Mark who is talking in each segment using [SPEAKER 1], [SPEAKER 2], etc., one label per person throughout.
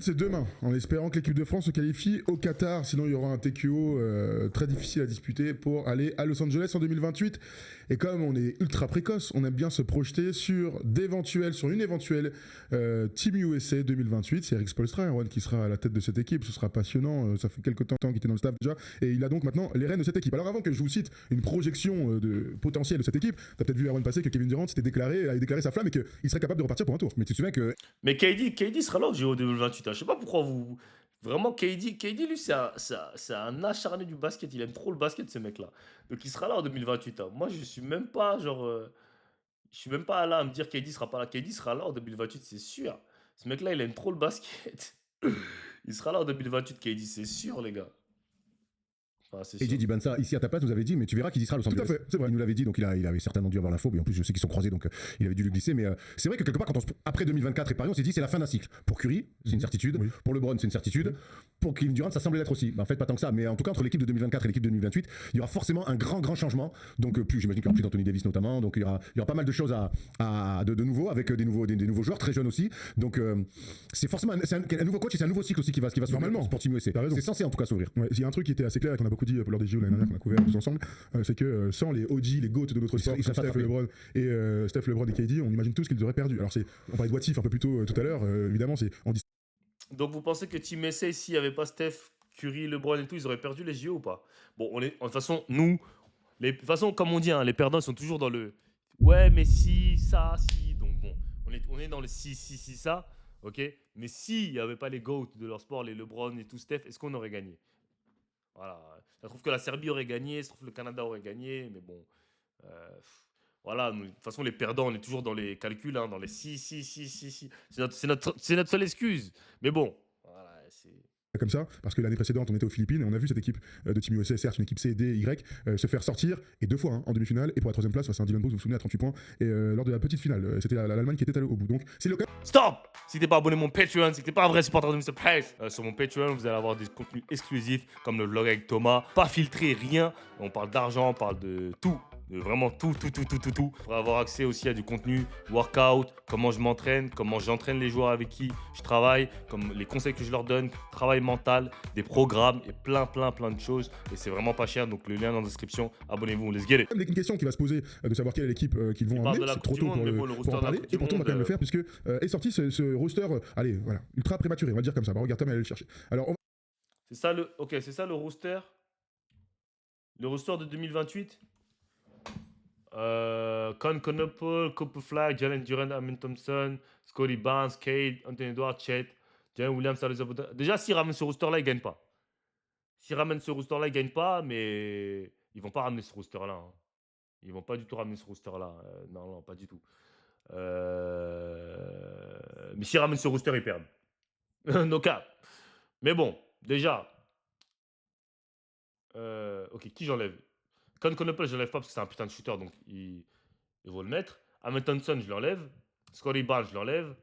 [SPEAKER 1] c'est demain, en espérant que l'équipe de France se qualifie au Qatar. Sinon, il y aura un TQO très difficile à disputer pour aller à Los Angeles en 2028. Et comme on est ultra précoce, on aime bien se projeter sur une éventuelle Team USA 2028. C'est Eric Spoelstra, Erwan, qui sera à la tête de cette équipe. Ce sera passionnant. Ça fait quelques temps qu'il était dans le staff déjà. Et il a donc maintenant les rênes de cette équipe. Alors avant que je vous cite une projection de potentiel de cette équipe, t'as peut-être vu Erwan passer que Kevin Durant avait déclaré sa flamme et qu'il serait capable de repartir pour un tour.
[SPEAKER 2] Mais tu te souviens que
[SPEAKER 3] Mais KD sera là au JO 2028. Hein. Je sais pas pourquoi vous. Vraiment, KD lui, c'est un acharné du basket. Il aime trop le basket, ce mec-là. Donc, il sera là en 2028. Hein. Moi, je suis même pas, genre. Je suis même pas là à me dire KD sera pas là. KD sera là en 2028, c'est sûr. Ce mec-là, il aime trop le basket. Il sera là en 2028, KD, c'est sûr, les gars. Enfin, c'est
[SPEAKER 2] AJ
[SPEAKER 3] sûr.
[SPEAKER 2] Dibansa, ici à ta place, nous avait dit, mais tu verras qu'il y sera à Los Angeles.
[SPEAKER 1] Tout à fait, c'est vrai.
[SPEAKER 2] Il nous l'avait dit, donc il avait certainement dû avoir l'info, mais en plus je sais qu'ils sont croisés, donc il avait dû le glisser. Mais c'est vrai que quelque part, après 2024 et Paris, on s'est dit c'est la fin d'un cycle. Pour Curry, c'est une certitude.
[SPEAKER 1] Oui.
[SPEAKER 2] Pour LeBron, c'est une certitude. Pour Kevin Durant, ça semblait l'être aussi. En fait, pas tant que ça, mais en tout cas, entre l'équipe de 2024 et l'équipe de 2028, il y aura forcément un grand changement. Donc, j'imagine qu'il y aura plus d'Anthony Davis notamment. Donc, il y aura pas mal de choses de nouveau, avec des nouveaux joueurs très jeunes aussi. Donc, c'est forcément un nouveau coach et c'est un nouveau cycle aussi qui va s'ouvrir
[SPEAKER 1] Normalement.
[SPEAKER 2] pour Team USA. C'est censé en tout cas s'ouvrir.
[SPEAKER 1] Ouais, il y a un truc qui était assez clair et qu'on a beaucoup dit lors des JO l'année dernière qu'on a couvert tous ensemble, c'est que sans les OG, les GOAT de notre sport,
[SPEAKER 2] ils
[SPEAKER 1] comme
[SPEAKER 2] seraient pas
[SPEAKER 1] Steph, LeBron et KD, on imagine tous qu'ils auraient perdu. Alors on parlait de what if un peu plus tôt tout à l'heure, évidemment, on dit
[SPEAKER 3] Donc, vous pensez que Team SA, s'il n'y avait pas Steph, Curry, LeBron et tout, ils auraient perdu les JO ou pas? Bon, de toute façon, nous, de toute façon, comme on dit, hein, les perdants, ils sont toujours dans le ouais, mais si, ça, si. Donc, bon, on est dans le si, ça, ok? Mais s'il n'y avait pas les GOAT de leur sport, les LeBron et tout, Steph, est-ce qu'on aurait gagné? Voilà. Je trouve que la Serbie aurait gagné, je trouve que le Canada aurait gagné, mais bon. Voilà, de toute façon, les perdants, on est toujours dans les calculs, hein, dans les si. C'est notre seule excuse. Mais bon, voilà, c'est.
[SPEAKER 1] comme ça, parce que l'année précédente, on était aux Philippines et on a vu cette équipe de Team USA, certes une équipe C, D, Y, se faire sortir, et 2 fois hein, en demi-finale, et pour la 3e place face à un Dylan Brooks, vous vous souvenez, à 38 points, et lors de la petite finale, c'était l'Allemagne qui était allée au bout. Donc c'est l'occasion.
[SPEAKER 3] Stop! Si t'es pas abonné à mon Patreon, c'est que t'es pas un vrai supporter de Mr. Price. Sur mon Patreon, vous allez avoir des contenus exclusifs, comme le vlog avec Thomas, pas filtré, rien. On parle d'argent, on parle de tout. De vraiment tout. Pour avoir accès aussi à du contenu, workout, comment je m'entraîne, comment j'entraîne les joueurs avec qui je travaille, comme les conseils que je leur donne, travail mental, des programmes et plein de choses. Et c'est vraiment pas cher, donc le lien dans la description. Abonnez-vous, let's get it.
[SPEAKER 1] Une question qui va se poser de savoir quelle est l'équipe qu'ils vont emmener. C'est trop tôt pour en parler. Et pourtant, on va quand même le faire puisque est sorti ce roster, allez, voilà, ultra prématuré, on va dire comme ça. Bah, regarde Tom, elle allait le chercher. Alors,
[SPEAKER 3] c'est ça le roster. Le roster de 2028. Con Conopole, Cooper Flag, Jalen Duran, Amin Thompson, Scotty Barnes, Cade, Anthony Edwards, Chet, Jalen Williams, déjà, s'ils ramènent ce roster-là, ils gagnent pas. S'ils ramènent ce roster-là, ils gagnent pas, mais ils vont pas ramener ce roster-là. Hein. Ils vont pas du tout ramener ce roster-là. Non, pas du tout. Mais s'ils ramènent ce roster, ils perdent. No cap. Mais bon, déjà. Ok, qui j'enlève? Con Conopole, je l'enlève pas parce que c'est un putain de shooter, donc il faut le mettre. Amin Thompson, je l'enlève. Scotty Barnes, je l'enlève.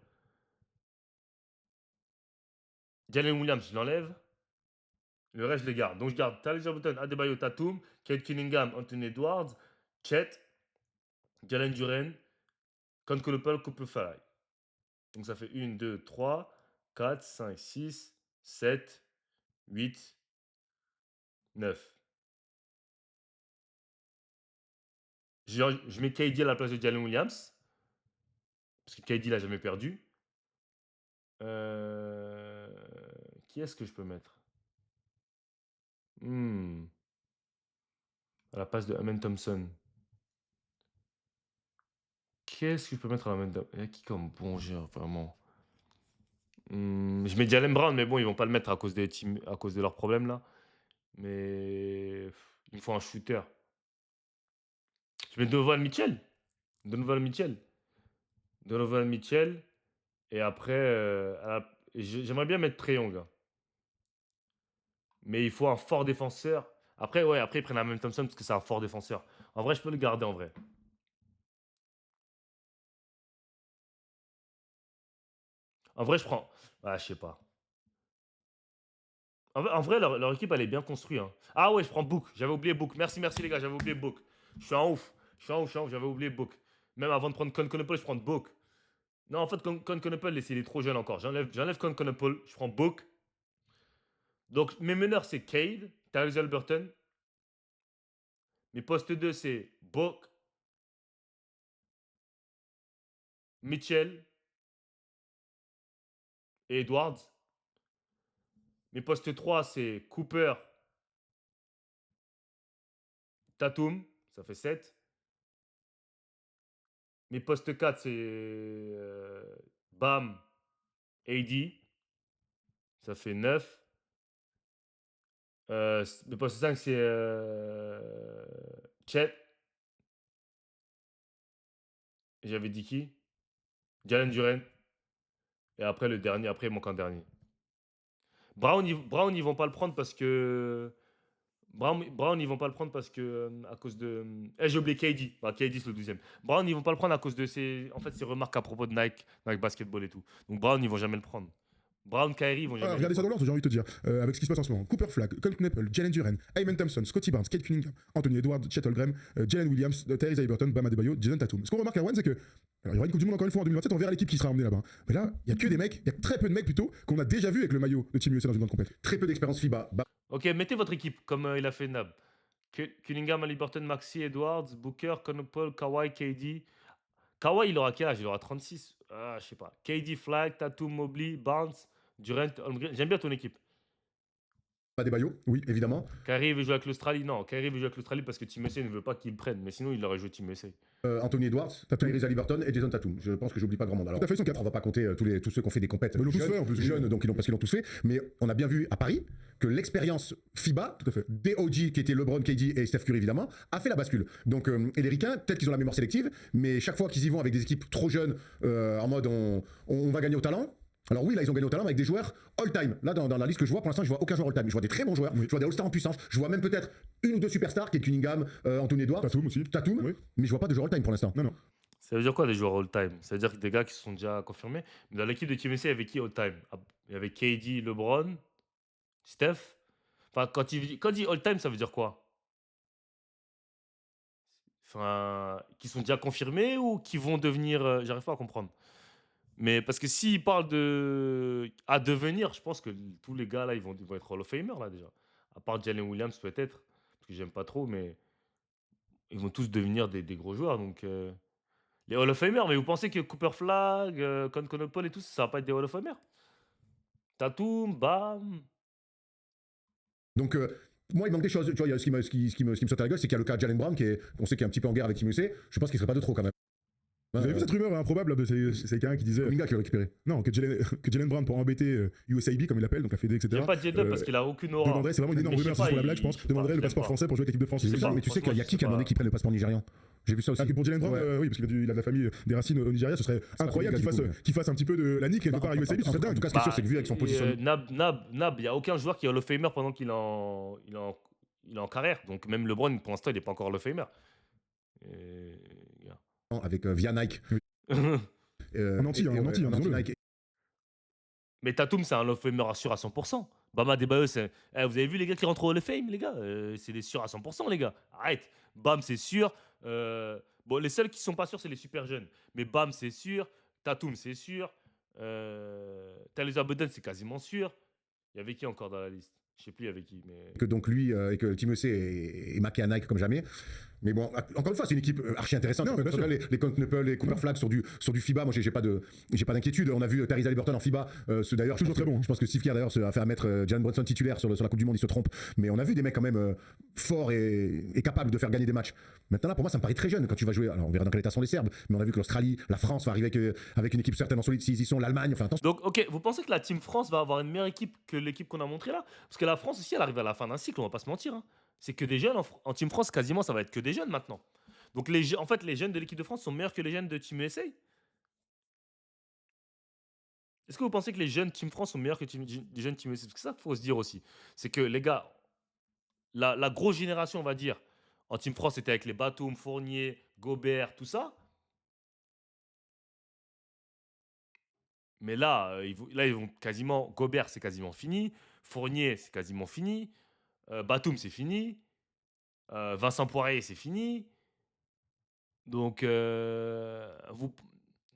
[SPEAKER 3] Jalen Williams, je l'enlève. Le reste, je les garde. Donc, je garde Thalys Johnson, Adebayo Tatum, Kate Cunningham, Anthony Edwards, Chet, Jalen Duren, Con Conopole, Cooper Fly. Donc, ça fait 1, 2, 3, 4, 5, 6, 7, 8, 9. Je mets KD à la place de Jalen Williams. Parce que KD l'a jamais perdu. Qui est-ce que je peux mettre à la place de Amen Thompson. Qu'est-ce que je peux mettre à Amen Thompson? Il y a qui comme bon joueur, vraiment? Je mets Jalen Brown, mais bon, ils vont pas le mettre à cause à cause de leurs problèmes là. Mais il me faut un shooter. Je mets Donovan Mitchell. Donovan Mitchell. Et après, j'aimerais bien mettre Trae Young. Hein. Mais il faut un fort défenseur. Après, ils prennent Amen Thompson parce que c'est un fort défenseur. En vrai, je peux le garder en vrai. En vrai, je prends. Ah, je sais pas. En vrai, leur équipe, elle est bien construite. Hein. Ah ouais, je prends Book. J'avais oublié Book. Merci les gars, j'avais oublié Book. Je suis un ouf. J'avais oublié Book. Même avant de prendre Con Conopole, je prends Book. Non, en fait, Conopel, il est trop jeune encore. J'enlève Conopel, je prends Book. Donc, mes meneurs, c'est Cade, Tyrese Haliburton. Mes postes 2, c'est Book, Mitchell et Edwards. Mes postes 3, c'est Cooper, Tatum, ça fait 7. Mes postes 4, c'est Bam, AD, ça fait 9. Mes postes 5, c'est Chet. J'avais dit qui? Jalen Duren. Et après, le dernier, après, il manque un dernier. Brown, ils vont pas le prendre parce que. Brown, ils vont pas le prendre parce que. À cause de. J'ai oublié KD. Bah, KD, c'est le 12e. Brown, ils vont pas le prendre à cause de ses. En fait, ses remarques à propos de Nike Basketball et tout. Donc, Brown, ils vont jamais le prendre. Brown, Kyrie, ils vont jamais le
[SPEAKER 1] Regardez ça dans
[SPEAKER 3] prendre.
[SPEAKER 1] l'ordre, j'ai envie de te dire. Avec ce qui se passe en ce moment. Cooper Flag, Colt Kneppel, Jalen Duren, Ayman Thompson, Scotty Barnes, Kate Cunningham, Anthony Edwards, Chet Holmgren, Jalen Williams, Tyrese Haliburton, Bam Adebayo, Jason Tatum. Ce qu'on remarque, Erwan, c'est que. Alors, il y aura une Coupe du Monde encore une fois en 2027, on verra l'équipe qui sera emmenée là-bas. Mais là, il y a que des mecs, il y a très peu de mecs plutôt, qu'on a déjà vu avec le maillot de Team USA dans une grande compétition.
[SPEAKER 2] Très peu d'expérience FIBA.
[SPEAKER 3] Ok, mettez votre équipe comme il a fait Nab. Cunningham, Haliburton, Maxi, Edwards, Booker, Conopel, Kawhi, KD. Kawhi, il aura quel âge? Il aura 36. Ah, je sais pas. KD, Flag, Tatum, Mobley, Barnes, Durant, Holmgren. J'aime bien ton équipe.
[SPEAKER 2] Pas des baillots, oui, évidemment.
[SPEAKER 3] Kyrie veut jouer avec l'Australie. Non, Kyrie veut jouer avec l'Australie parce que Team USA ne veut pas qu'il le prenne. Mais sinon, il aurait joué Team USA.
[SPEAKER 2] Anthony Edwards, Tyrese Haliburton et Jason Tatum. Je pense que j'oublie pas grand monde. Alors,
[SPEAKER 1] Tout à fait, ils sont 4.
[SPEAKER 2] on va pas compter tous ceux qui ont fait des compètes
[SPEAKER 1] Mais ils l'ont tous
[SPEAKER 2] jeunes,
[SPEAKER 1] fait, en plus.
[SPEAKER 2] jeunes, donc parce qu'ils l'ont tous fait. Mais on a bien vu à Paris que l'expérience FIBA
[SPEAKER 1] Tout à fait.
[SPEAKER 2] des OG qui étaient LeBron, KD et Steph Curry évidemment a fait la bascule. Donc et les ricains, peut-être qu'ils ont la mémoire sélective, mais chaque fois qu'ils y vont avec des équipes trop jeunes, en mode on va gagner au talent. Alors oui, là ils ont gagné au talent avec des joueurs all-time. Là dans la liste que je vois, pour l'instant je vois aucun joueur all-time. Je vois des très bons joueurs, je vois des all-stars en puissance, je vois même peut-être une ou deux superstars qui est Cunningham, Anthony Edwards,
[SPEAKER 1] Tatum aussi.
[SPEAKER 2] Tatum,
[SPEAKER 1] Oui.
[SPEAKER 2] mais je vois pas de joueurs all-time pour l'instant.
[SPEAKER 1] Non.
[SPEAKER 3] Ça veut dire quoi des joueurs all-time? Ça veut dire que des gars qui se sont déjà confirmés. Mais dans l'équipe de Team USA, il y avait qui all-time? Il y avait KD, LeBron, Steph. Enfin, quand il dit all-time, ça veut dire quoi? Enfin, qui sont déjà confirmés ou qui vont devenir. J'arrive pas à comprendre. Mais parce que s'il parle à devenir, je pense que tous les gars là, ils vont être Hall of Famer là déjà. À part Jalen Williams peut-être, parce que j'aime pas trop, mais ils vont tous devenir des gros joueurs. Donc les Hall of Famer, mais vous pensez que Cooper Flag, Conopel et tout, ça va pas être des Hall of Famer? Tatum, Bam.
[SPEAKER 2] Donc moi, il manque des choses. Tu vois, il y a ce qui me saute à la gueule, c'est qu'il y a le cas de Jalen Brown, on sait qu'il est un petit peu en guerre avec Team USA. Je pense qu'il serait pas de trop quand même.
[SPEAKER 1] Vous avez vu cette rumeur improbable là, c'est quelqu'un qui disait.
[SPEAKER 2] Kuminga qui l'a récupéré.
[SPEAKER 1] Non, que Jalen Brown, pour embêter USAB, comme il l'appelle, donc la Fédé, etc.
[SPEAKER 3] J'aime pas J-Dub parce qu'il a aucune aura.
[SPEAKER 1] Demanderait, c'est vraiment une énorme
[SPEAKER 3] Mais je sais
[SPEAKER 1] rumeur, c'est
[SPEAKER 3] pas,
[SPEAKER 1] pour la blague, je pense.
[SPEAKER 3] je sais
[SPEAKER 1] Demanderait
[SPEAKER 3] pas,
[SPEAKER 1] le
[SPEAKER 3] j'aime
[SPEAKER 1] passeport
[SPEAKER 3] pas.
[SPEAKER 1] français pour jouer avec l'équipe de France.
[SPEAKER 3] Je sais
[SPEAKER 1] C'est
[SPEAKER 3] pas.
[SPEAKER 1] ça.
[SPEAKER 2] Mais tu sais qu'il y a qui qui a
[SPEAKER 3] Franchement,
[SPEAKER 2] demandé qu'il prenne le passeport nigérian? J'ai vu ça aussi.
[SPEAKER 1] Ah, que pour Jalen Brown,
[SPEAKER 2] Ouais.
[SPEAKER 1] oui, parce qu'il a de la famille, des racines au Nigeria, ce serait
[SPEAKER 2] pas
[SPEAKER 1] incroyable
[SPEAKER 2] Kuminga, du coup,
[SPEAKER 1] qu'il fasse un petit peu de la nique quelque part à USAB, ce serait
[SPEAKER 2] En
[SPEAKER 1] dingue.
[SPEAKER 2] tout cas, ce qui est sûr, c'est que vu avec son positionnement.
[SPEAKER 3] Nab, il n'y a aucun joueur qui est Hall of Famer pendant qu'il est en carrière. Donc même LeBron, pour l'instant, il n'est pas encore Hall of Famer.
[SPEAKER 2] Avec via Nike.
[SPEAKER 1] En anti, disons-le.
[SPEAKER 2] Nike.
[SPEAKER 3] Mais Tatum, c'est un Hall of Famer sûr à 100%. Bam Adebayo, c'est. Vous avez vu les gars qui rentrent au Hall of Fame, les gars? C'est des sûrs à 100%, les gars. Arrête. Bam, c'est sûr. Bon, les seuls qui sont pas sûrs, c'est les super jeunes. Mais Bam, c'est sûr. Tatum, c'est sûr. Tyrese Haliburton, c'est quasiment sûr. Il y avait qui encore dans la liste? Je sais plus, il y avait qui. Mais...
[SPEAKER 2] Que donc lui et que Team USA est maqué à Nike comme jamais. Mais bon, encore une fois, c'est une équipe archi intéressante.
[SPEAKER 1] Non, mais bien sûr.
[SPEAKER 2] Les Conopel, les Cooper Flag sur du FIBA, moi j'ai pas d'inquiétude. On a vu Tyrese Haliburton en FIBA. D'ailleurs,
[SPEAKER 1] Toujours très bon.
[SPEAKER 2] Je pense que Steve Kerr d'ailleurs a fait mettre Jalen Brunson titulaire sur la Coupe du Monde, il se trompe. Mais on a vu des mecs quand même forts et capables de faire gagner des matchs. Maintenant là, pour moi, ça me paraît très jeune quand tu vas jouer. Alors on verra dans quel état sont les Serbes, mais on a vu que l'Australie, la France va arriver avec une équipe certainement solide s'ils y sont, l'Allemagne. Enfin attention.
[SPEAKER 3] Donc, ok, vous pensez que la Team France va avoir une meilleure équipe que l'équipe qu'on a montrée là? Parce que la France aussi, elle arrive à la fin d'un cycle, on va pas se mentir. Hein. C'est que des jeunes en Team France, quasiment, ça va être que des jeunes maintenant. Donc, en fait, les jeunes de l'équipe de France sont meilleurs que les jeunes de Team USA. Est-ce que vous pensez que les jeunes Team France sont meilleurs que les jeunes Team USA? Parce que ça, il faut se dire aussi. C'est que les gars, la grosse génération, on va dire, en Team France, c'était avec les Batum, Fournier, Gobert, tout ça. Mais là, ils vont quasiment. Gobert, c'est quasiment fini. Fournier, c'est quasiment fini. Batum, c'est fini. Vincent Poirier, c'est fini. Donc,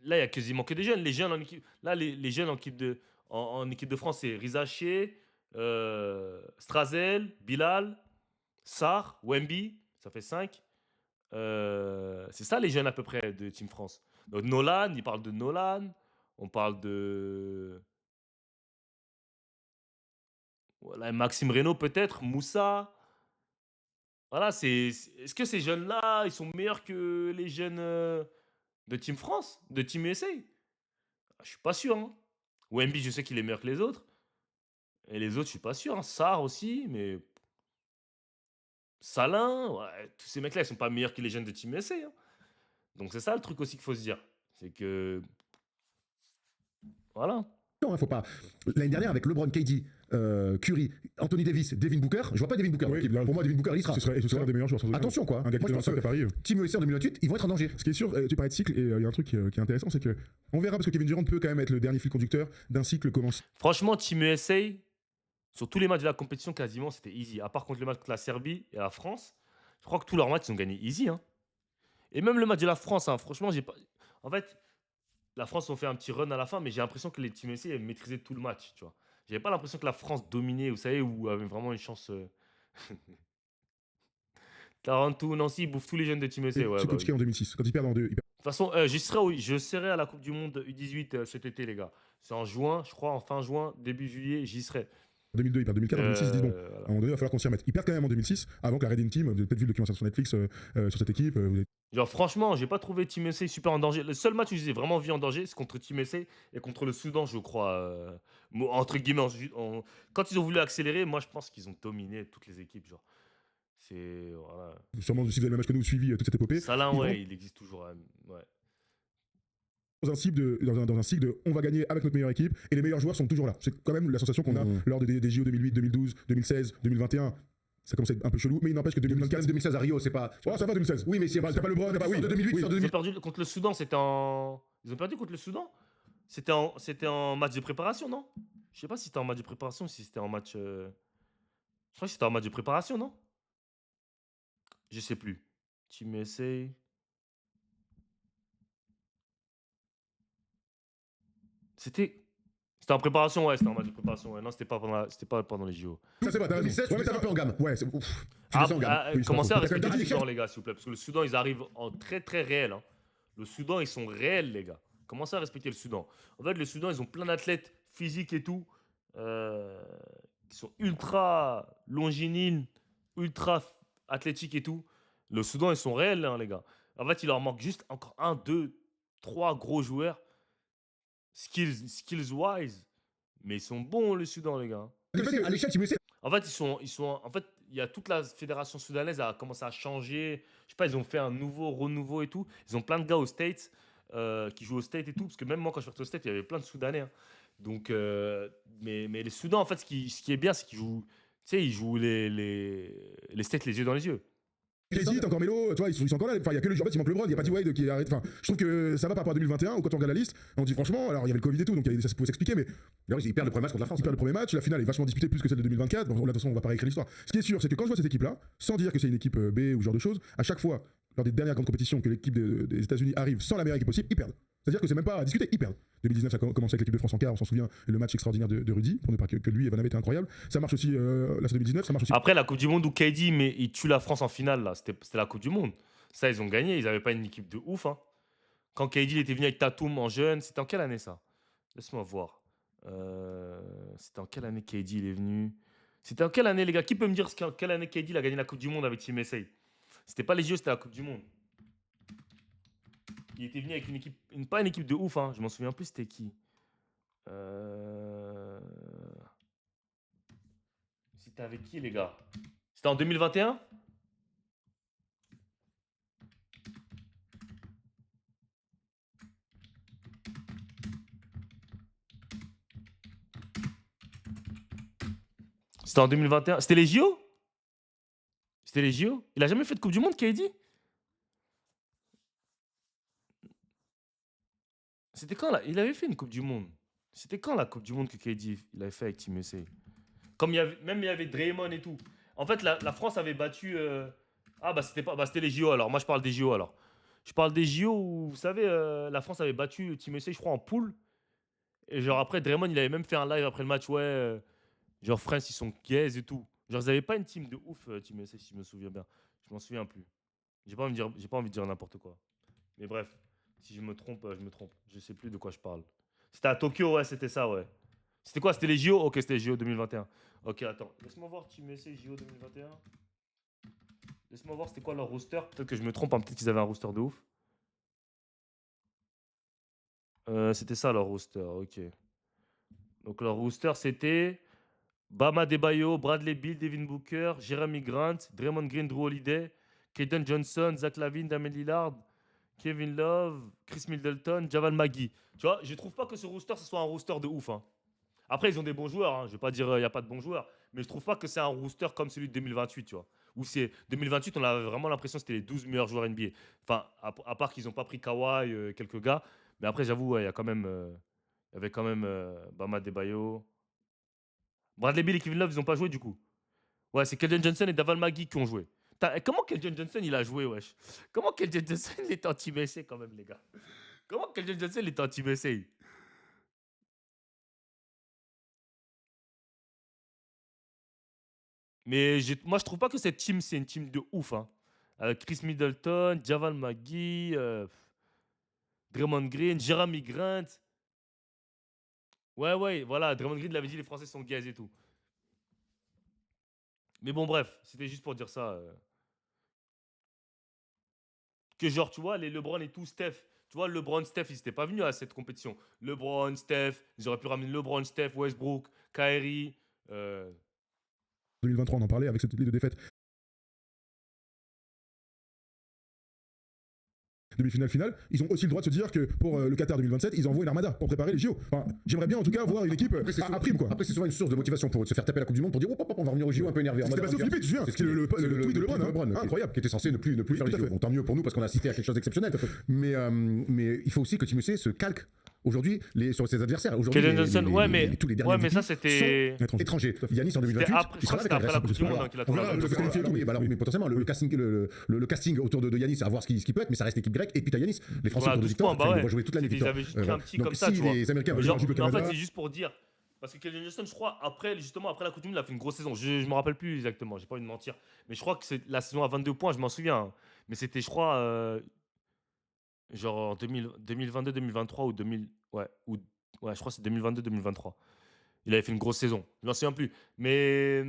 [SPEAKER 3] là, il y a quasiment que des jeunes. Les jeunes en équipe, là, les jeunes en équipe de France, c'est Rizaché, Strazel, Bilal, Sarr, Wemby, ça fait 5. C'est ça les jeunes à peu près de Team France. Donc Nolan, il parle de Nolan. On parle de voilà, Maxime Reynaud peut-être, Moussa. Voilà, est-ce que ces jeunes-là, ils sont meilleurs que les jeunes de Team France, de Team USA? Je suis pas sûr. Hein. Wemby, je sais qu'il est meilleur que les autres. Et les autres, je suis pas sûr. Hein. Sarr aussi, mais Salin, ouais, tous ces mecs-là, ils sont pas meilleurs que les jeunes de Team USA. Hein. Donc c'est ça le truc aussi qu'il faut se dire. C'est que. Voilà.
[SPEAKER 2] Non, hein, faut pas. L'année dernière, avec LeBron, KD, Curry, Anthony Davis, Devin Booker, je vois pas Devin Booker.
[SPEAKER 1] Oui,
[SPEAKER 2] Qui-
[SPEAKER 1] là,
[SPEAKER 2] pour moi, Devin Booker, il sera.
[SPEAKER 1] Ce serait un des meilleurs joueurs. Sans aucun doute.
[SPEAKER 2] Attention, quoi.
[SPEAKER 1] Un gars qui
[SPEAKER 2] Moi, je
[SPEAKER 1] devient
[SPEAKER 2] pense
[SPEAKER 1] un à Paris.
[SPEAKER 2] Team USA en 2028, ils vont être en danger.
[SPEAKER 1] Ce qui est sûr, tu parlais de cycle, et il y a un truc qui est intéressant, c'est que on verra parce que Kevin Durant peut quand même être le dernier fil conducteur d'un cycle commencé.
[SPEAKER 3] Franchement, Team USA, sur tous les matchs de la compétition, quasiment, c'était easy. À part contre le match contre la Serbie et la France, je crois que tous leurs matchs, ils ont gagné easy. Hein. Et même le match de la France, hein, franchement, j'ai pas. En fait, la France ont fait un petit run à la fin, mais j'ai l'impression que les Team USA avaient maîtrisé tout le match, tu vois. J'avais pas l'impression que la France dominait, vous savez, ou avait vraiment une chance. Tarantou, Nancy, ils bouffent tous les jeunes de Team USA. Ouais,
[SPEAKER 1] C'est
[SPEAKER 3] bah
[SPEAKER 1] compliqué
[SPEAKER 3] oui.
[SPEAKER 1] en 2006. Quand ils perdent en deux,
[SPEAKER 3] De toute façon, je serai à la Coupe du Monde U18 cet été, les gars. C'est en juin, je crois, en fin juin, début juillet, j'y serai.
[SPEAKER 1] en 2002, ils perdent 2004, en 2006, ils disent bon,
[SPEAKER 3] Voilà.
[SPEAKER 1] à un moment donné, il va falloir qu'on s'y remette. Ils perdent quand même en 2006, avant que la Reading Team, vous avez peut-être vu le documentaire sur Netflix sur cette équipe.
[SPEAKER 3] Genre, franchement, j'ai pas trouvé Team USA super en danger. Le seul match où je les ai vraiment vu en danger, c'est contre Team USA et contre le Soudan, je crois. Entre guillemets, quand ils ont voulu accélérer, moi, je pense qu'ils ont dominé toutes les équipes. Genre, c'est. Voilà.
[SPEAKER 1] Sûrement, si vous avez le même match que nous, suivi toute cette épopée.
[SPEAKER 3] Salin,
[SPEAKER 1] ils
[SPEAKER 3] ouais,
[SPEAKER 1] rentrent
[SPEAKER 3] il existe toujours. Ouais.
[SPEAKER 1] dans un cycle dans un cycle de on va gagner avec notre meilleure équipe et les meilleurs joueurs sont toujours là. C'est quand même la sensation qu'on a lors des JO 2008, 2012, 2016, 2021. Ça commence à être un peu chelou, mais il n'empêche que 2024,
[SPEAKER 2] 2016 à Rio, c'est pas.
[SPEAKER 1] ouais, ça va 2016.
[SPEAKER 2] Oui, mais c'est
[SPEAKER 1] T'as pas LeBron, t'as pas oui.
[SPEAKER 2] de 2008
[SPEAKER 1] oui.
[SPEAKER 2] sur
[SPEAKER 3] Ils
[SPEAKER 2] 2000.
[SPEAKER 3] ont perdu contre le Soudan, Ils ont perdu contre le Soudan. C'était en match de préparation, non? Je sais pas si c'était en match de préparation ou si c'était en match. Je crois que c'était en match de préparation, non? Je sais plus. Team USA. C'était. C'était en préparation, ouais, c'était en match de préparation. Ouais. Non, c'était pas pendant les JO.
[SPEAKER 1] Ça c'est pas, t'as raison.
[SPEAKER 2] 2016,
[SPEAKER 1] Ouais, mais
[SPEAKER 2] tu
[SPEAKER 1] t'as
[SPEAKER 2] un peu en gamme.
[SPEAKER 1] Ouais, c'est ouf. Tu descends en gamme. Oui, c'est
[SPEAKER 3] Commencez
[SPEAKER 1] pas
[SPEAKER 3] à
[SPEAKER 1] faux. T'as quand
[SPEAKER 3] respecter
[SPEAKER 1] même
[SPEAKER 3] le
[SPEAKER 1] des
[SPEAKER 3] Soudan, les gars, s'il vous plaît. Parce que le Soudan, ils arrivent en très très réel. Hein. Le Soudan, ils sont réels, les gars. Commencez à respecter le Soudan. En fait, le Soudan, ils ont plein d'athlètes physiques et tout, qui sont ultra longiligne, ultra athlétiques et tout. Le Soudan, ils sont réels, hein, les gars. En fait, il leur manque juste encore 1, 2, 3 gros joueurs, skills-wise. Mais ils sont bons, le Soudan, les gars.
[SPEAKER 2] À l'échelle, Team USA.
[SPEAKER 3] En fait, en fait, il y a toute la fédération soudanaise a commencé à changer. Je sais pas, ils ont fait un renouveau et tout. Ils ont plein de gars aux States qui jouent aux States et tout. Parce que même moi, quand je suis parti aux States, il y avait plein de Soudanais. Hein. Donc, mais les Soudans, en fait, ce qui est bien, c'est qu'ils jouent, tu sais, ils jouent les States les yeux dans les yeux.
[SPEAKER 1] KD, t'as encore Melo, tu vois, ils sont encore là. Enfin, il y a que le, en fait, il manque LeBron, il y a pas D-Wade qui arrête. Enfin, je trouve que ça va par rapport à 2021 ou quand on regarde la liste, on dit franchement, alors il y avait le Covid et tout, donc ça pouvait s'expliquer, mais
[SPEAKER 2] D'ailleurs, ils perdent le premier match contre la France.
[SPEAKER 1] ils perdent le premier match, la finale est vachement disputée plus que celle de 2024. Bon, là, de toute façon, on va pas réécrire l'histoire. Ce qui est sûr, c'est que quand je vois cette équipe-là, sans dire que c'est une équipe B ou ce genre de choses, à chaque fois, lors des dernières grandes compétitions, que l'équipe des États-Unis arrive sans la meilleure équipe possible, ils perdent. C'est-à-dire que c'est même pas à discuter, ils perdent. 2019, ça a commencé avec l'équipe de France en quart, on s'en souvient, et le match extraordinaire de Rudy, pour ne pas que lui et Van Aert étaient incroyables. Ça marche aussi, là c'est 2019, ça marche aussi.
[SPEAKER 3] Après, la Coupe du Monde où KD, mais il tue la France en finale, là, c'était la Coupe du Monde. Ça, ils ont gagné. Ils n'avaient pas une équipe de ouf. Hein. Quand KD il était venu avec Tatum en jeune, c'était en quelle année ça? Laisse-moi voir. C'était en quelle année KD il est venu? C'était en quelle année, les gars? Qui peut me dire en quelle année KD il a gagné la Coupe du Monde avec Team USA? C'était pas les JO, c'était la Coupe du Monde. Il était venu avec une équipe, pas une équipe de ouf, hein. Je m'en souviens plus, c'était qui? C'était avec qui, les gars? C'était en 2021? C'était en 2021. C'était les JO? C'était les JO? Il a jamais fait de Coupe du Monde, KD? C'était quand là? Il avait fait une Coupe du Monde. C'était quand la Coupe du Monde que KD il avait fait avec Team USA? Comme il y avait Draymond et tout. En fait, la France avait battu. Ah bah c'était pas, bah c'était les JO alors. Moi je parle des JO alors. Je parle des JO où, vous savez, la France avait battu Team USA, je crois, en poule. Et genre, après, Draymond, il avait même fait un live après le match. Ouais, genre, France, ils sont gays et tout. Genre, ils avaient pas une team de ouf, Team USA, si je me souviens bien. Je m'en souviens plus. J'ai pas envie de dire n'importe quoi. Mais bref, si je me trompe, je me trompe. Je sais plus de quoi je parle. C'était à Tokyo, ouais, c'était ça, ouais. C'était quoi? C'était les JO? Ok, c'était les JO 2021. Ok, attends. Laisse-moi voir Team USA JO 2021. Laisse-moi voir c'était quoi leur roster. Peut-être que je me trompe, hein, peut-être qu'ils avaient un roster de ouf. C'était ça leur roster, ok. Donc leur roster c'était Bama Adebayo, Bradley Beal, Devin Booker, Jeremy Grant, Draymond Green, Drew Holiday, Keaton Johnson, Zach Lavine, Damian Lillard, Kevin Love, Chris Middleton, Javal Magui. Tu vois, je trouve pas que ce roster ce soit un roster de ouf, hein. Après, ils ont des bons joueurs, hein. Je vais pas dire il n'y a pas de bons joueurs, mais je trouve pas que c'est un roster comme celui de 2028, tu vois. Où c'est 2028, on avait vraiment l'impression que c'était les 12 meilleurs joueurs NBA. Enfin, à part qu'ils n'ont pas pris Kawhi, quelques gars. Mais après, j'avoue, ouais, il y a quand même, il y avait quand même Bama Adebayo. Bradley Beal et Kevin Love, ils n'ont pas joué du coup. Ouais, c'est Keldon Johnson et Daval Magui qui ont joué. Comment Keldon Johnson il a joué, wesh? Comment Keldon Johnson il est anti-BC quand même, les gars? Comment Keldon Johnson il est anti-BC? Mais moi, je trouve pas que cette team, c'est une team de ouf, hein. Chris Middleton, Javal Magui, Draymond Green, Jeremy Grant. Ouais, ouais, voilà. Draymond Green l'avait dit, les Français sont gays et tout. Mais bon, bref, c'était juste pour dire ça. Que genre, tu vois, les LeBron et tout, Steph. Tu vois, LeBron, Steph, ils n'étaient pas venus à cette compétition. LeBron, Steph, ils auraient pu ramener LeBron, Steph, Westbrook, Kyrie.
[SPEAKER 1] 2023, on en parlait avec les deux défaites. Demi-finale, finale, ils ont aussi le droit de se dire que pour le Qatar 2027, ils envoient une armada pour préparer les JO. Enfin, j'aimerais bien en tout cas voir une équipe à prime, quoi.
[SPEAKER 2] Après, c'est souvent une source de motivation pour se faire taper la Coupe du Monde pour dire oh, on va revenir au JO un peu énervé.
[SPEAKER 1] C'était passé au Philippe, tu viens. C'était le tweet de LeBron, hein. Incroyable.
[SPEAKER 2] Qui était censé ne plus faire les JO. Bon, tant mieux pour nous parce qu'on a assisté à quelque chose d'exceptionnel. Mais il faut aussi que Team USA se calque aujourd'hui sur ses adversaires. Aujourd'hui,
[SPEAKER 3] Keldon Johnson, ouais, mais
[SPEAKER 2] tous les derniers
[SPEAKER 3] ça c'était
[SPEAKER 2] sont étrangers. Yanis en 2028, il sera
[SPEAKER 3] après la Coupe du Monde qu'il a tourné.
[SPEAKER 2] mais potentiellement le casting autour de Yanis, à voir ce qui peut être, mais ça reste l'équipe grecque. Et puis t'as Yanis, les Français ont 12 points, ils vont jouer toute l'année.
[SPEAKER 3] Ils avaient juste pris un petit comme ça, tu vois.
[SPEAKER 2] Les Américains
[SPEAKER 3] Genre, mais en fait, c'est juste pour dire. Parce que Keldon Johnson, je crois, après la Coupe du Monde, il a fait une grosse saison. Je me rappelle plus exactement, j'ai pas envie de mentir. Mais je crois que c'est la saison à 22 points, je m'en souviens, hein. Mais c'était, je crois, genre en 2022-2023 ou 2000. Ouais, ouais, je crois que c'est 2022-2023. Il avait fait une grosse saison. Je m'en souviens plus. Mais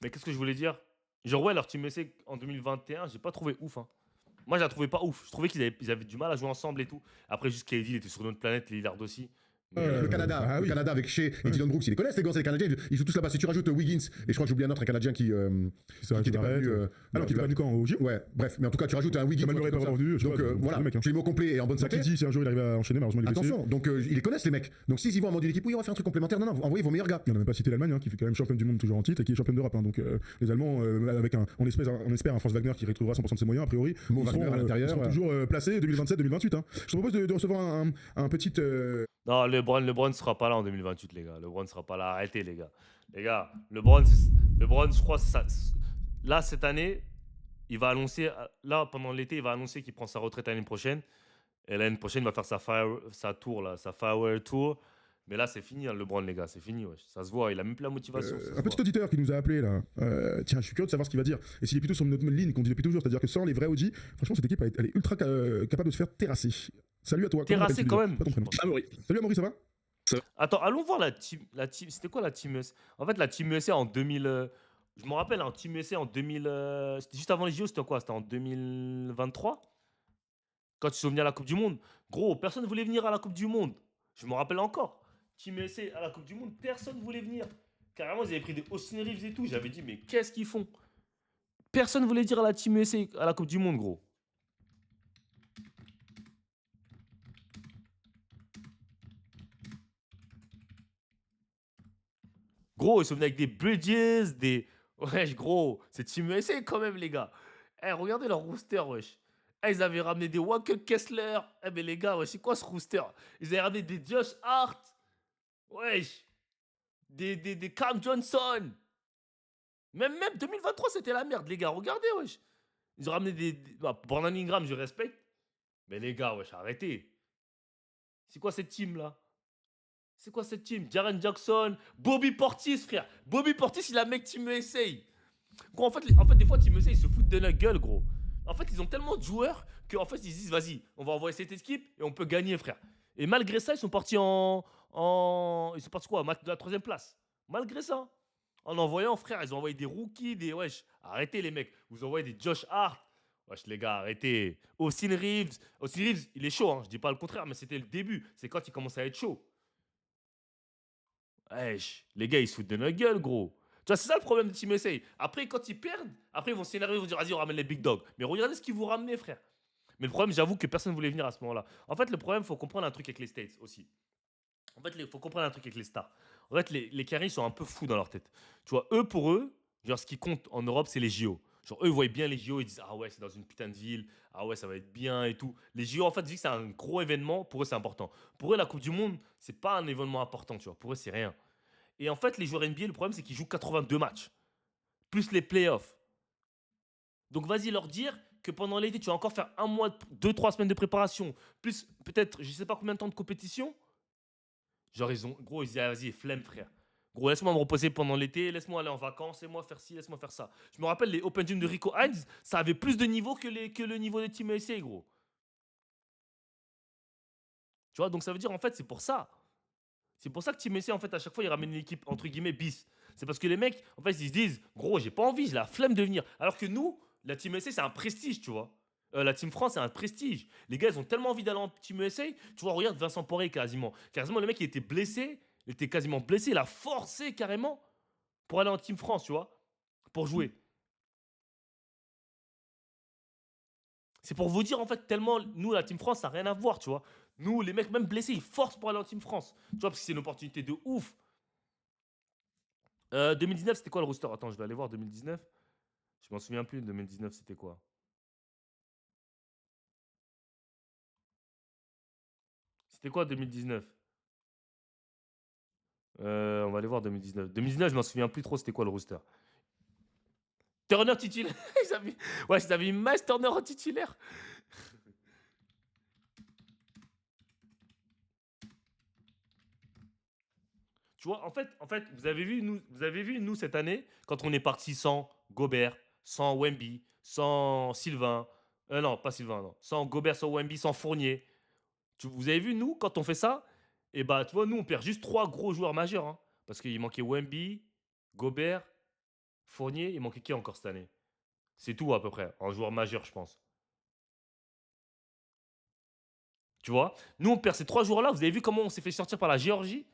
[SPEAKER 3] qu'est-ce que je voulais dire? Genre, ouais, leur team essai en 2021, j'ai pas trouvé ouf, hein. Moi, je la trouvais pas ouf. Je trouvais ils avaient du mal à jouer ensemble et tout. Après, juste KD, il était sur notre planète, Lillard aussi.
[SPEAKER 2] Le Canada, avec Shea et Dylan Brooks, ils les connaissent, les gars, c'est les Canadiens, ils jouent tous là-bas. Si tu rajoutes Wiggins, et je crois que j'ai oublié un autre, un Canadien qui était pas venu.
[SPEAKER 1] Alors qu'il est pas venu quand au JO.
[SPEAKER 2] Ouais, bref, mais en tout cas, tu rajoutes un Wiggins.
[SPEAKER 1] Pas revenu,
[SPEAKER 2] donc voilà, tu les mets au complet et en bonne santé.
[SPEAKER 1] Qui dit si un jour il arrive à enchaîner, malheureusement il est blessé.
[SPEAKER 2] Attention, donc ils les connaissent les mecs. Donc s'ils y vont à un moment d'une équipe, oui, on va faire un truc complémentaire. Non, envoyez vos meilleurs gars.
[SPEAKER 1] On n'a même pas cité l'Allemagne, qui fait quand même championne du monde toujours en titre et qui est championne d'Europe. Donc les Allemands, avec on espère un Franz Wagner qui retrouvera 100% de ses moyens a priori. Ils seront toujours placés 2027-2028. Je te propose de recevoir un petit.
[SPEAKER 3] Non, LeBron sera pas là en 2028, les gars. LeBron sera pas là. Arrêtez, les gars. Les gars, LeBron, je crois, là, cette année, il va annoncer, là, pendant l'été, il va annoncer qu'il prend sa retraite l'année prochaine. Et l'année prochaine, il va faire sa Farewell Tour. Mais là, c'est fini, hein, LeBron, les gars. C'est fini, ouais. Ça se voit. Il a même plus la motivation.
[SPEAKER 1] Un petit auditeur qui nous a appelé, là. Tiens, je suis curieux de savoir ce qu'il va dire. Et s'il est plutôt sur notre ligne qu'on dit depuis toujours, c'est-à-dire que sans les vrais OG, franchement, cette équipe, elle est ultra capable de se faire terrasser. Salut à toi.
[SPEAKER 3] Terrasser quand même.
[SPEAKER 1] Amaury. Salut Amaury, ça va?
[SPEAKER 3] Attends, allons voir la team. C'était quoi la team USA? En fait, la team USA en 2000. Je me rappelle, team USA en 2000. C'était juste avant les JO, c'était quoi? C'était en 2023? Quand ils sont venus à la Coupe du Monde. Gros, personne ne voulait venir à la Coupe du Monde. Je me rappelle encore. Team USA à la Coupe du Monde, personne ne voulait venir. Carrément, ils avaient pris des Austin Reeves et tout. J'avais dit, mais qu'est-ce qu'ils font? Personne ne voulait dire à la team USA à la Coupe du Monde, gros. Gros, ils sont venus avec des Bridges, des. Wesh, gros, c'est Team USA quand même, les gars. Eh, regardez leur rooster, wesh. Eh, ils avaient ramené des Walker Kessler. Eh, mais les gars, wesh, c'est quoi ce rooster? Ils avaient ramené des Josh Hart. Wesh. Des Cam Johnson. Même 2023, c'était la merde, les gars. Regardez, wesh. Ils ont ramené Brandon Ingram, je respecte. Mais les gars, wesh, arrêtez. C'est quoi cette team-là? C'est quoi cette team? Jaren Jackson, Bobby Portis, frère. Bobby Portis, il a mec Team USA. Gros, en fait, des fois, Team USA, ils se foutent de la gueule, gros. En fait, ils ont tellement de joueurs qu'en fait, ils se disent, vas-y, on va envoyer cette équipe et on peut gagner, frère. Et malgré ça, ils sont partis Ils sont partis quoi? De la troisième place. Malgré ça. En envoyant, frère, ils ont envoyé des rookies, des. Wesh, arrêtez, les mecs. Vous envoyez des Josh Hart. Wesh, les gars, arrêtez. Austin Reeves. Austin Reeves, il est chaud, hein. Je dis pas le contraire, mais c'était le début. C'est quand il commence à être chaud. Wesh, les gars, ils se foutent de notre gueule, gros. Tu vois, c'est ça le problème de Team USA. Après, quand ils perdent, après, ils vont s'énerver, ils vont dire, vas-y, on ramène les big dogs. Mais regardez ce qu'ils vous ramenez, frère. Mais le problème, j'avoue que personne ne voulait venir à ce moment-là. En fait, le problème, il faut comprendre un truc avec les States aussi. En fait, il faut comprendre un truc avec les stars. En fait, les carrés sont un peu fous dans leur tête. Tu vois, eux, pour eux, genre, ce qui compte en Europe, c'est les JO. Genre, eux, ils voient bien les JO, ils disent, ah ouais, c'est dans une putain de ville, ah ouais, ça va être bien et tout. Les JO, en fait, vu que c'est un gros événement, pour eux, c'est important. Pour eux, la Coupe du Monde, c'est pas un événement important, tu vois. Pour eux, c'est rien. Et en fait, les joueurs NBA, le problème, c'est qu'ils jouent 82 matchs, plus les playoffs. Donc, vas-y leur dire que pendant l'été, tu vas encore faire un mois, 2, 3 semaines de préparation, plus peut-être, je sais pas combien de temps de compétition. Genre, gros, ils disaient, ah, vas-y, flemme, frère. Gros, laisse-moi me reposer pendant l'été, laisse-moi aller en vacances, laisse-moi faire ci, laisse-moi faire ça. Je me rappelle, les Open Gym de Rico Hines, ça avait plus de niveau que le niveau de Team USA, gros. Tu vois, donc ça veut dire, en fait, c'est pour ça. C'est pour ça que Team USA, en fait, à chaque fois, ils ramènent une équipe, entre guillemets, bis. C'est parce que les mecs, en fait, ils se disent, gros, j'ai pas envie, j'ai la flemme de venir. Alors que nous, la Team USA, c'est un prestige, tu vois. La Team France, c'est un prestige. Les gars, ils ont tellement envie d'aller en Team USA. Tu vois, regarde Vincent Poirier quasiment. Quasiment, le mec, il était blessé. Il était quasiment blessé. Il a forcé carrément pour aller en Team France, tu vois, pour jouer. C'est pour vous dire, en fait, tellement, nous, la Team France, ça n'a rien à voir, tu vois. Nous, les mecs, même blessés, ils forcent pour aller en Team France. Tu vois, parce que c'est une opportunité de ouf. 2019, c'était quoi le roster? Attends, je vais aller voir 2019. Je m'en souviens plus. 2019, c'était quoi? C'était quoi 2019? On va aller voir 2019. 2019, je m'en souviens plus trop. C'était quoi le roster? Turner titulaire. Ouais, ils avaient mis Miles Turner en titulaire. Tu vois, en fait, vous avez vu, nous, cette année, quand on est parti sans Gobert, sans Wemby, sans Sylvain. Non, pas Sylvain, non. Sans Gobert, sans Wemby, sans Fournier. Vous avez vu, nous, quand on fait ça, et bah, tu vois, nous, on perd juste 3 gros joueurs majeurs. Hein, parce qu'il manquait Wemby, Gobert, Fournier. Il manquait qui encore cette année? C'est tout, à peu près. Un joueur majeur, je pense. Tu vois? Nous, on perd ces 3 joueurs-là. Vous avez vu comment on s'est fait sortir par la Géorgie?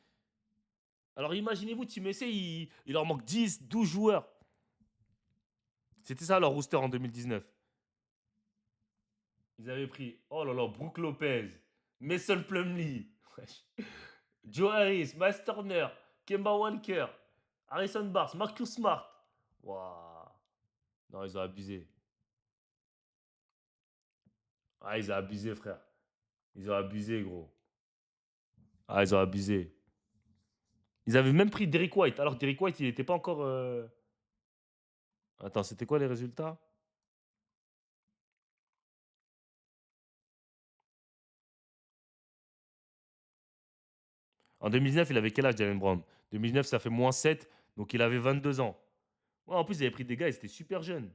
[SPEAKER 3] Alors, imaginez-vous, Team SA, il leur manque 10, 12 joueurs. C'était ça leur rooster en 2019. Ils avaient pris, oh là là, Brook Lopez, Mason Plumlee, Joe Harris, Miles Turner, Kemba Walker, Harrison Barnes, Marcus Smart. Waouh. Non, ils ont abusé. Ah, ils ont abusé, frère. Ils ont abusé, gros. Ah, ils ont abusé. Ils avaient même pris Derrick White. Alors, Derrick White, il n'était pas encore. Attends, c'était quoi les résultats? En 2019, il avait quel âge, Jalen Brown? 2019, ça fait -7, donc il avait 22 ans. Ouais, en plus, ils avaient pris des gars, ils étaient super jeunes.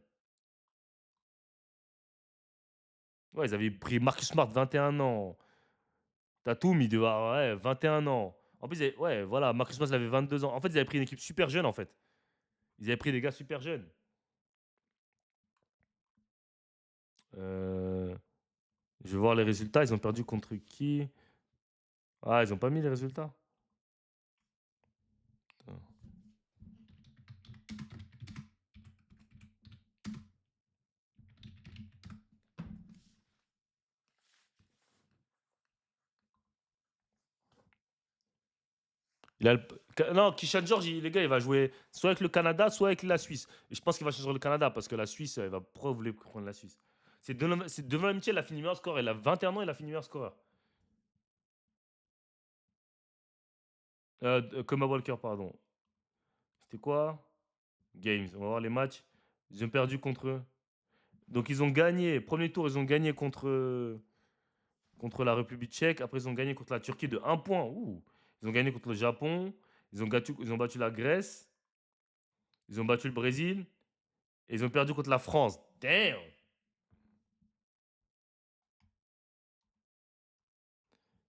[SPEAKER 3] Ouais, ils avaient pris Marcus Smart, 21 ans. Tatum, il devait avoir ouais, 21 ans. En plus, ouais, voilà, Marcus Smart, il avait 22 ans. En fait, ils avaient pris une équipe super jeune, en fait. Ils avaient pris des gars super jeunes. Euh, je vais voir les résultats. Ils ont perdu contre qui? Ah, ils ont pas mis les résultats. Non, Kishan George, les gars, il va jouer soit avec le Canada, soit avec la Suisse. Et je pense qu'il va choisir le Canada parce que la Suisse, il va pourquoi vous voulez prendre la Suisse? C'est Donovan Mitchell, il a fini meilleur score. Il a 21 ans, il a fini meilleur scoreur. Kemba Walker, pardon. C'était quoi? Games. On va voir les matchs. Ils ont perdu contre eux. Donc, ils ont gagné. Premier tour, ils ont gagné contre la République tchèque. Après, ils ont gagné contre la Turquie de 1 point. Ouh. Ils ont gagné contre le Japon. Ils ont battu la Grèce. Ils ont battu le Brésil. Et ils ont perdu contre la France. Damn!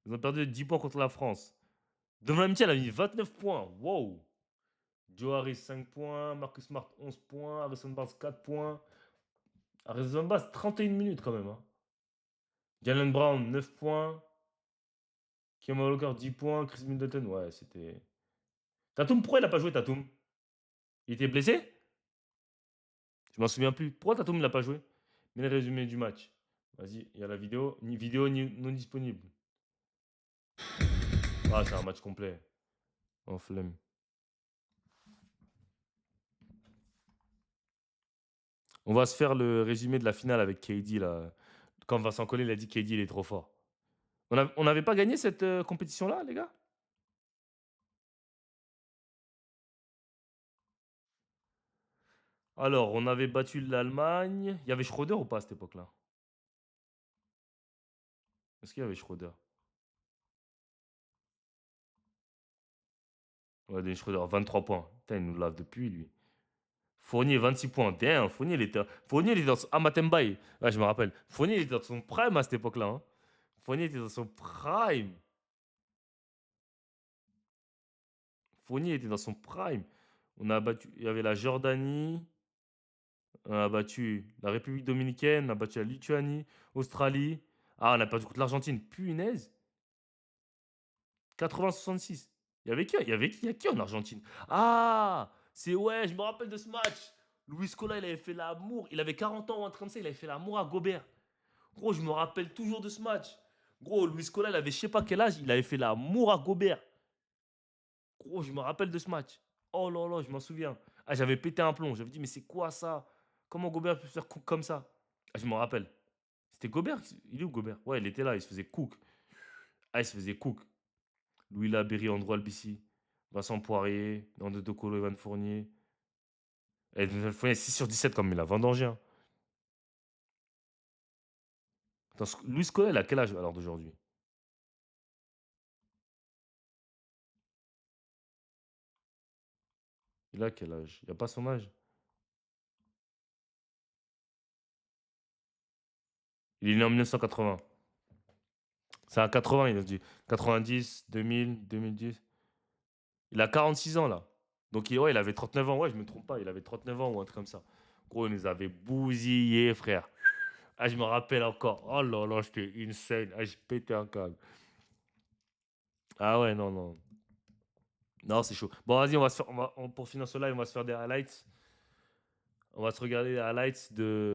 [SPEAKER 3] Ils ont perdu 10 points contre la France. Donovan Mitchell a mis 29 points. Wow! Joe Harris 5 points. Marcus Smart 11 points. Harrison Barnes 4 points. Harrison Barnes 31 minutes quand même. Hein. Jalen Brown 9 points. Kemba Walker 10 points. Chris Middleton, ouais, c'était. Tatum, pourquoi il n'a pas joué Tatum? Il était blessé? Je m'en souviens plus. Pourquoi Tatum n'a pas joué? Mets le résumé du match. Vas-y, il y a la vidéo. Non disponible. Ah, c'est un match complet. En flemme. On va se faire le résumé de la finale avec KD là. Quand Vincent Collet il a dit KD il est trop fort. On n'avait pas gagné cette compétition-là, les gars? Alors, on avait battu l'Allemagne. Il y avait Schroeder ou pas à cette époque-là? Est-ce qu'il y avait Schroeder? Ouais, Dennis Schroeder, 23 points. Putain, il nous lave depuis, lui. Fournier, 26 points. Damn, Fournier, il était dans son... Ah, Matembaye. Ouais, je me rappelle. Fournier, il était dans son prime à cette époque-là. Hein. Fournier était dans son prime. Fournier était dans son prime. On a battu... Il y avait la Jordanie. On a battu la République dominicaine. On a battu la Lituanie. Australie. Ah, on a perdu contre l'Argentine. Punaise. 80-66. Il y avait qui? Il y a qui en Argentine? Ah, c'est ouais, je me rappelle de ce match. Luis Scola, il avait fait l'amour. Il avait 40 ans ou un truc comme ça. Il avait fait l'amour à Gobert. Gros, je me rappelle toujours de ce match. Gros, Luis Scola, il avait je sais pas quel âge. Il avait fait l'amour à Gobert. Gros, je me rappelle de ce match. Oh là là, je m'en souviens. Ah, j'avais pété un plomb. J'avais dit, mais c'est quoi ça? Comment Gobert peut se faire cook comme ça? Ah, je me rappelle. C'était Gobert? Il est où Gobert? Ouais, il était là. Il se faisait cook. Ah, il se faisait cook. Louis Laberry, Andrew Albici, Vincent Poirier, Nando Docolo, Evan Fournier. Et Evan Fournier, 6 sur 17 comme il a vendangé. Hein. Attends, Louis Collet, il a quel âge alors d'aujourd'hui? Il a quel âge? Il n'y a pas son âge. Il est né en 1980. C'est à 80, il a dit. 90, 2000, 2010. Il a 46 ans là. Donc ouais, il avait 39 ans. Ouais, je me trompe pas. Il avait 39 ans ou un truc comme ça. Gros, il nous avait bousillé, frère. Ah, je me rappelle encore. Oh là là, j'étais insane. Ah, j'ai pété un câble. Ah ouais, non, non. Non, c'est chaud. Bon, vas-y, pour finir ce live, on va se faire des highlights. On va se regarder les highlights de